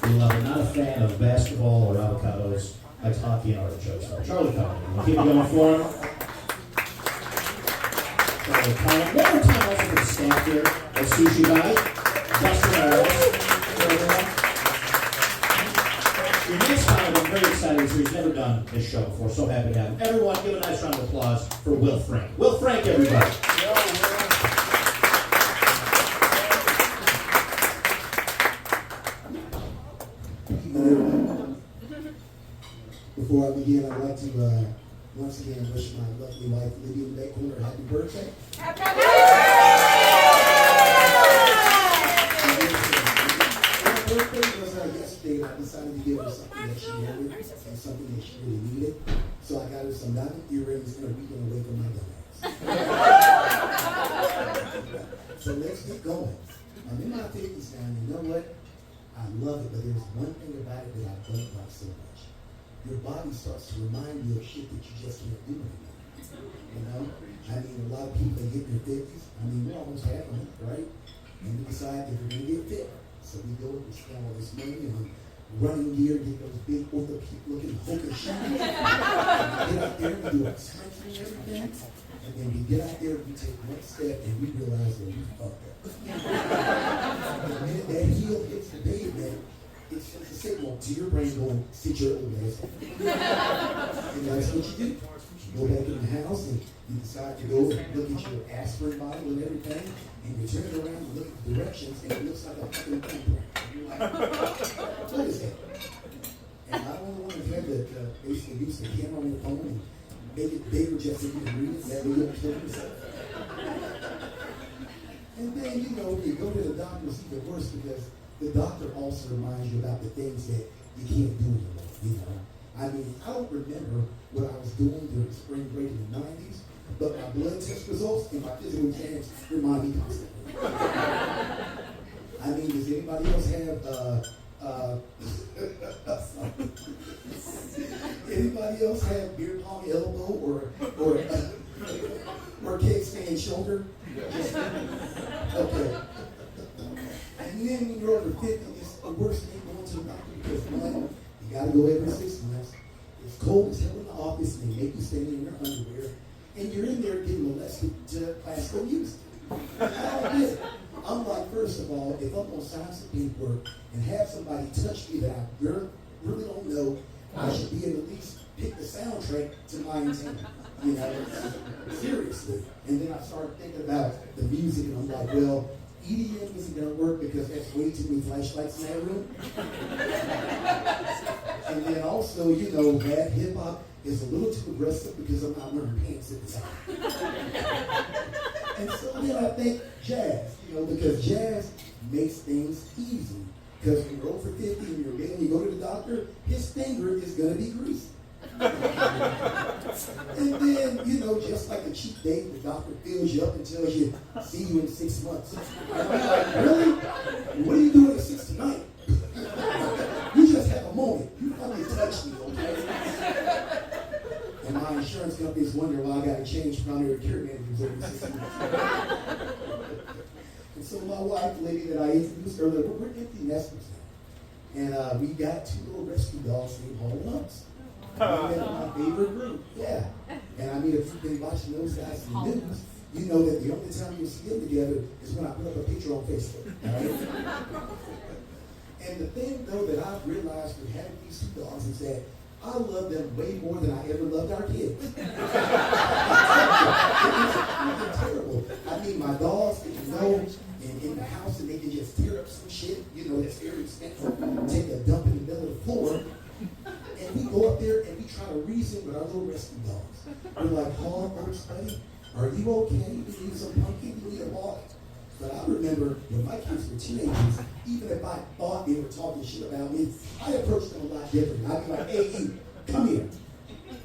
We love it. Not a fan of basketball or avocados. Likes hockey and artichokes. So Charlie Cullen. We'll keep it going for him. Charlie Cullen. One more time also for the staff here at Sushi Hai. Dustin Harris. Your next time, I'm very excited because he's never done this show before. So happy to have him. Everyone, give a nice round of applause for Will Frank. Will Frank, everybody. Before I begin, I'd like to once again wish my lovely wife, Lydia in the back corner, happy birthday. Happy birthday was yesterday, and I decided to give her something that she wanted and something that she really needed. So I got her some diamond earrings and a weekend away from my dumbass. So let's get going. I'm in my 50s now, and you know what? I love it, but there's one thing about it that I don't like so much. Your body starts to remind you of shit that you just can't do anymore. You know? I mean, a lot of people, they get in their 50s. I mean, we're almost half of them, right? And we decide that we're going to get fit. So we go and spend all this money on running gear, get those big orthopedic looking hookah shoes. And we get out there, we do our strength and everything. And then we get out there, we take one step, and we realize that we fucked up. The minute that heel hits the pavement, it sends a signal to your brain going, sit your old ass down. And that's what you do. You go back in the house and you decide to go and look at your aspirin bottle and everything, and you turn it around and look at the directions, and it looks like a fucking thumbprint. You're like, what is that? And I don't want to have that basically use the camera on the phone and make it bigger just so you can read it, that way you don't kill yourself. And then, you know, you go to the doctor, it's even worse because the doctor also reminds you about the things that you can't do anymore, you know. I mean, I don't remember what I was doing during spring break in the 90s, but my blood test results and my physical exams remind me constantly. I mean, does anybody else have, anybody else have beer pong elbow or cake stand shoulder? Okay. And then when you're over 50, it's the worst thing going to the doctor because one, you gotta go every 6 months. It's cold as hell in the office and they make you stand in your underwear and you're in there getting molested to classical music. I don't get it. I'm like, first of all, if I'm gonna sign some paperwork and have somebody touch me that I really don't know, I should be able to at least pick the soundtrack to my intent. You know, seriously. And then I started thinking about the music and I'm like, well, EDM isn't going to work because that's way too many flashlights in that room. And then also, you know, rap hip-hop is a little too aggressive because I'm not wearing pants at the time. And so then I think jazz, you know, because jazz makes things easy. Because when you're over 50 and you're gay and you go to the doctor, his finger is going to be greasy. And then, you know, just like a cheap date, the doctor fills you up and tells you, see you in 6 months. And I'm like, really? What are you doing at 6 tonight? You just have a moment. You fucking touch me, okay? And my insurance companies wonder why I got to change primary care managers every 6 months. And so my wife, the lady that I introduced earlier, we're empty nesters now. And we got 2 little rescue dogs named Hall and Lumps. That's my favorite group, yeah. And I mean, if you've been watching those guys in the news, you know that the only time you see them together is when I put up a picture on Facebook, all right? And the thing, though, that I've realized with having these 2 dogs is that I love them way more than I ever loved our kids. It's terrible. I mean, my dogs, they can go in the house and they can just tear up some shit, you know, that's very expensive, take a dump in the middle of the floor. And we go up there and we try to reason with our little rescue dogs. We're like, Paul, buddy, are you okay? You need some pumpkin? You need a walk? But I remember when my kids were teenagers, even if I thought they were talking shit about me, I approached them a lot differently. I'd be like, hey, you, come here.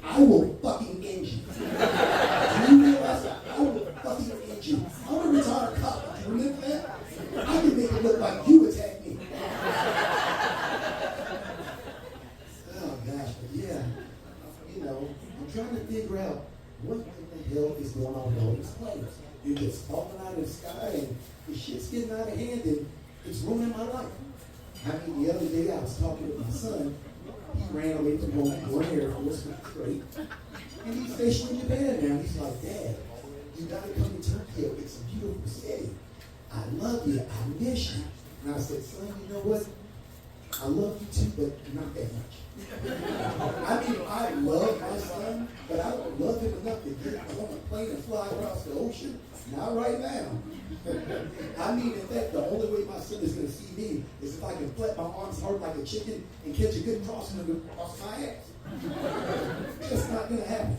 I will fucking end you. Do you realize that? I will fucking end you. I'm a retired cop. Do you remember that? I can make it look like you attacked me. You know, I'm trying to figure out what in the hell is going on with all these planes. You're just falling out of the sky and the shit's getting out of hand and it's ruining my life. I mean, the other day I was talking with my son. He ran away from home, going to Air Force, which is great. And he's stationed in Japan now. He's like, Dad, you got to come to Tokyo. It's a beautiful city. I love you. I miss you. And I said, son, you know what? I love you too, but not that much. I mean, I love my son, but I don't love him enough to get on a plane and fly across the ocean. Not right now. I mean, in fact, the only way my son is going to see me is if I can flap my arms hard like a chicken and catch a good crossing across my ass. Just not going to happen.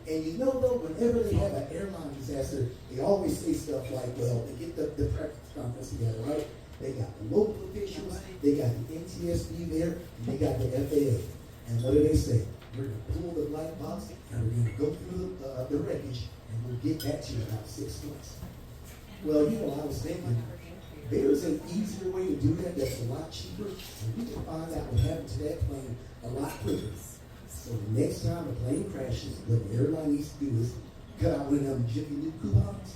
And you know, though, whenever they have an airline disaster, they always say stuff like, well, they get the press conference together, right? They got the local officials, they got the NTSB there, and they got the FAA. And what do they say? We're going to pull the black box, and we're going to go through the wreckage, and we'll get back to you in about 6 months. Well, you know, I was thinking, there's an easier way to do that that's a lot cheaper, and we can find out what happened to that plane a lot quicker. So the next time a plane crashes, what the airline needs to do is cut out one of them Jiffy Lube coupons,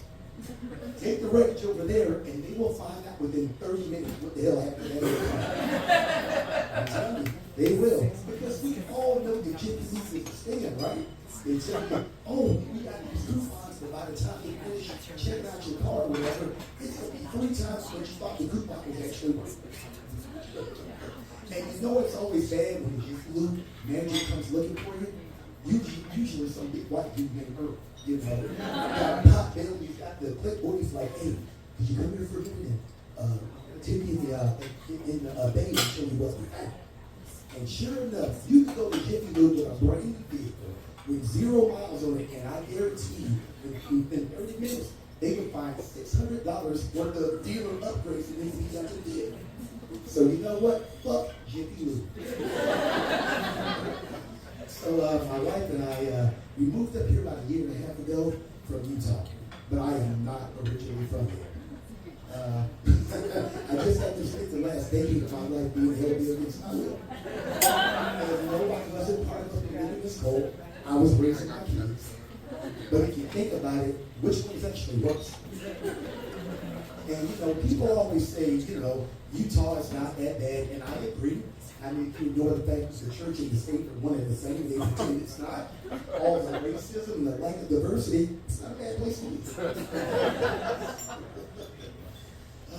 take the wreckage over there, and they will find out within 30 minutes what the hell happened to that airplane. I'm telling you, they will. Because we all know the Jiffy Lube is a scam, right? They tell you, oh, we got these coupons, but by the time you finish checking out your car or whatever, it's going to be 3 times what you thought the coupon was actually worth. And you know it's always bad when the Jiffy Lube manager comes looking for you? Usually some big white dude named Earl. You know, you got a pot bill, you got the clipboard, he's like, hey, did you come here for a minute? Take you in the bay and show you what we have. And sure enough, you can go to Jiffy Lube with a brand new vehicle with 0 miles on it, and I guarantee you, within 30 minutes, they can find $600 worth of dealer upgrades that they got to do. So you know what? Fuck Jiffy Lube. So my wife and I, we moved up here about 1.5 years ago from Utah, but I am not originally from here. I just had to spend the last decade of my life being held against my will. And nobody wasn't part of the wilderness cold. I was raising my kids. But if you think about it, which one's actually worse? And you know, people always say, you know, Utah is not that bad, and I agree. I mean, if you ignore the fact that the church and the state are one and the same, they pretend it's not. All the racism and the lack of diversity, it's not a bad place to be.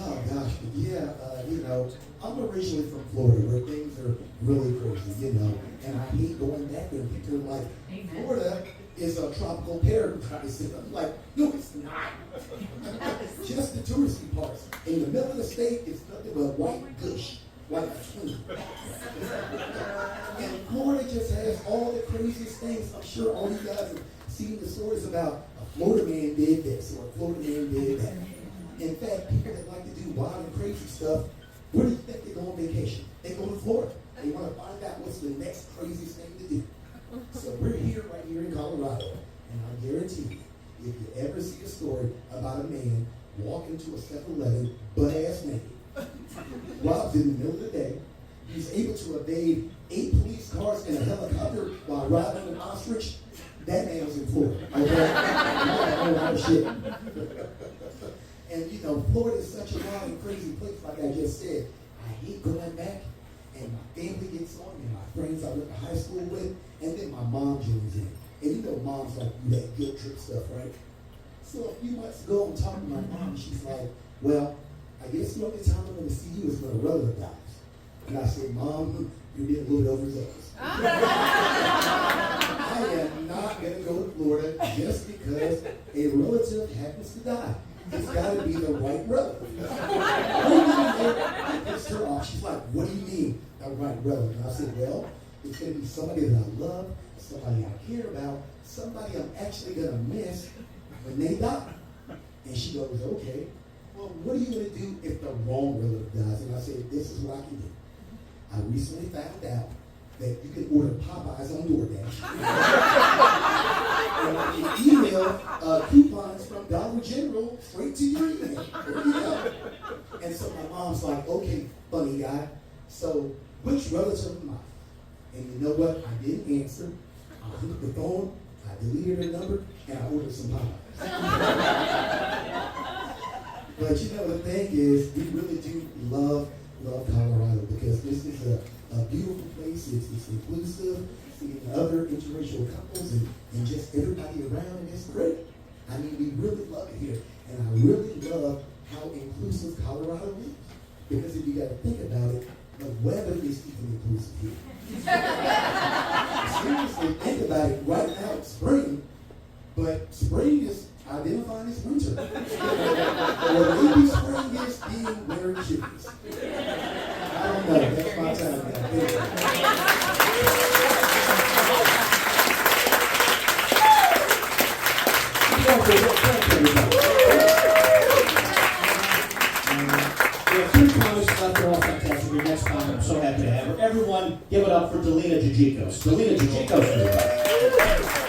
Oh gosh, but yeah, you know, I'm originally from Florida, where things are really crazy, you know, and I hate going back there. People are like, Florida is a tropical paradise. I'm like, no, it's not. Just the touristy parts. In the middle of the state, it's nothing but white gush, white twin. And Florida just has all the craziest things. I'm sure all you guys have seen the stories about a Florida man did this or a Florida man did that. In fact, people that like to do wild and crazy stuff, where do you think they go on vacation? They go to Florida. They want to find out what's the next craziest thing to do. So we're here, right here in Colorado, and I guarantee you, if you ever see a story about a man walk into a 7-Eleven butt-ass naked, while in the middle of the day, he's able to evade 8 police cars and a helicopter while riding an ostrich, that man was in Florida. Okay? Yeah, a lot of shit. And you know, Florida is such a wild and crazy place, like I just said. I hate going back, and my family gets on, and my friends I went to high school with, and then my mom joins in. And you know moms like do that guilt trip stuff, right? So a few months ago, I'm talking to my mom, and she's like, well, I guess the only time I'm going to see you is when a relative dies. And I said, Mom, you're being a little bit overzealous. I am not going to go to Florida just because a relative happens to die. It's got to be the right relative. I pissed her off. She's like, what do you mean, the right relative? And I said, well, it's going to be somebody that I love, somebody I care about, somebody I'm actually going to miss when they die. And she goes, okay, well, what are you going to do if the wrong relative dies? And I said, this is what I can do. I recently found out that you can order Popeyes on DoorDash. And you can email coupons from Dollar General straight to your email. There you go. And so my mom's like, okay, funny guy, so which relative am I? And you know what? I didn't answer. I hung up the phone, I deleted her number, and I ordered some Popeyes. But you know, the thing is, we really do love Colorado. it's inclusive, seeing other interracial couples and just everybody around, and it's great. I mean, we really love it here. And I really love how inclusive Colorado is. Because if you got to think about it, the weather is even inclusive here. Seriously, think about it. Right now it's spring, but spring is identifying as winter. Or maybe spring is being wearing chickens. I don't know. That's my time now. We have 3 comics left. They're all fantastic. Your next comic, I'm so happy to have her. Everyone, give it up for Delina Jajikos. Delina Jajikos, everybody.